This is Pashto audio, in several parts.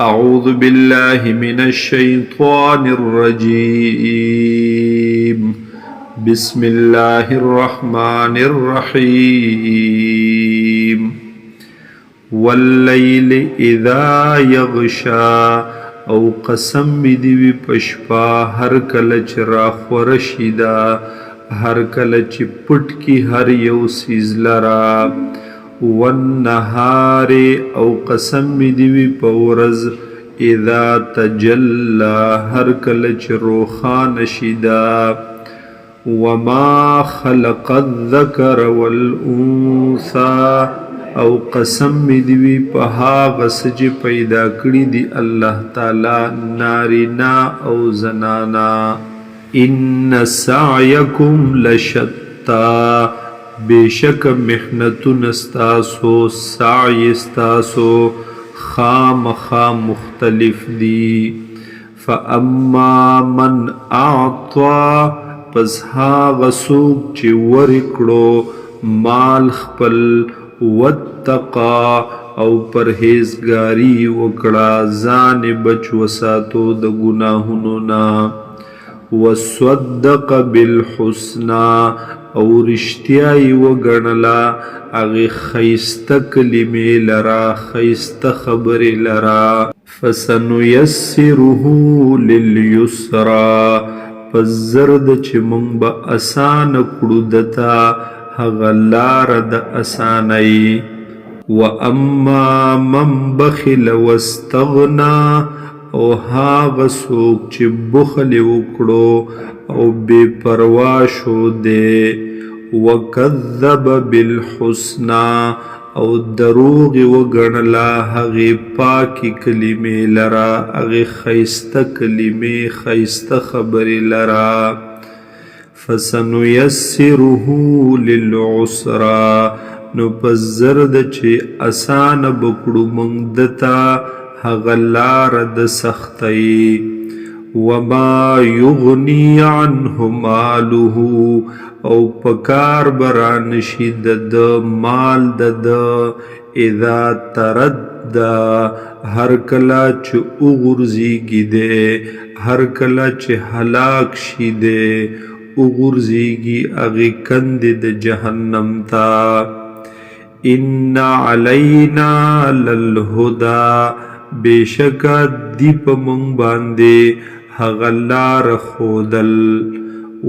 أعوذ بالله من الشيطان الرجيم بسم الله الرحمن الرحيم والليل إذا يغشى او قسم دی پشپا هر کله چې راخورشیدا هر کله چې پټ کی هر یو سیز لرا والنهار او قسم دی پورز اذا تجلى هر کله چې روخان شیدا وما خلق الذكر والانثى او قسم دی په هغه څه چې پیدا کړی دی الله تعالی نارینا او زنانا ان سعيكم لشتى بیشک محنتون استاسو سعی استاسو خامخا مختلف دی فاما من اعطى پس هاغه څوک چې ورکړو مال خپل واتقا او پرهیزګاری وکړه ځان بچ وساتو د ګناهونو نه وصدق بالحسنى او رښتیايي وګڼله هغې ښایسته کلمې لرا ښایسته خبرې لرا فسنيسره لليسرى پس زرد چې موږ به اسانه کړو دته هغه لاره د اسانۍ واما من بخل واستغنى او هغه څوک چې بخل وکړو او بې پروا شو دی وکذب بالحسنى او دروغ وګڼله هغې پاکې کلمې لرا هغې ښایسته کلمې ښایسته خبرې لرا فسنيسره للعسرى نو پس زرد چې اسانه بکړو موږ دته هغه لاره د سختۍ وما يغني عنه ماله او پکار برانشي د مال د اذا تردى هر کله چې وغورځېږي دی هر کله چې هلاک شي دی وغورځېږي هغې کندې د جهنم ته ان علینا للهدى بېشکه دی په موږ باندې هغه لاره ښودل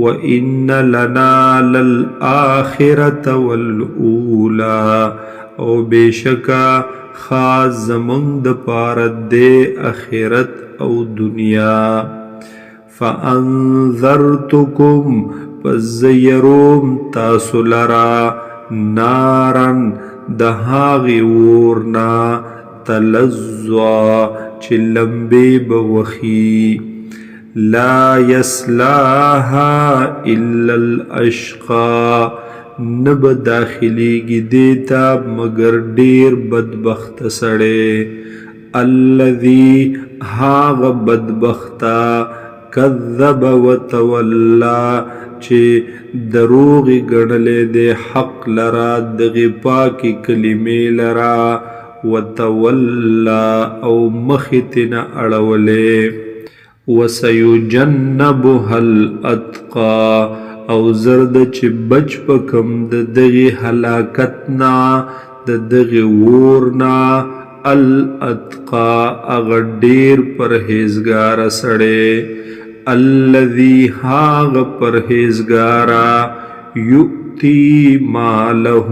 وان لنا للآخرة والأولى او بېشکه خاص زموږ دپاره دی آخرت او دنیا فانذرتکم پس زیروم تاسو لرا نارن د هاغې اورنا تلظا چې لمبې به وخي لا یصلاها الا الاشقى نه به داخلیږي دې ته مګر ډېر بدبخته سړی الذي هاغه بدبخته کذب وتولى چې دروغې ګڼلې دی حق لرا دغې پاکې کلمې لرا وتولى او مخې تې نه اړولې وسيجنبها الاتقى او زرد چې بچ پکم د دغې هلاکت نه د دغې اور نه الاتقى هغه ډېر پرهیزګاره سړی الذي هاغ پرهیزګاره یؤتی ماله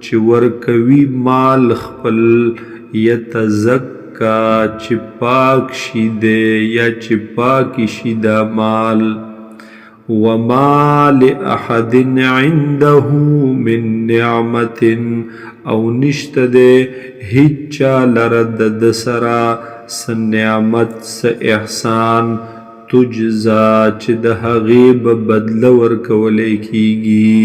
چې ورکوي مال خپل یتزکا چې پاک شي دی یا چې پاکی شي دا مال وما لأحد عنده من نعمت او نشته دی هیچا لره د سره څه نعمت څه احسان تجزا چې د هغې به بدله ورکولی کیږي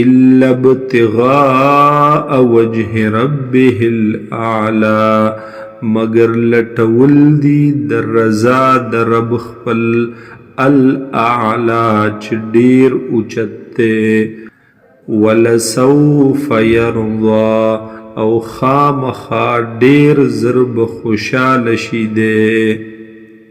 الا ابتغاء وجه ربه الاعلى مگر لټول دي د رضا د رب خپل الاعلى چې ډېر اوچت دی ولسوف يرضى او خامخا ډیر زر به خوشاله شي دی.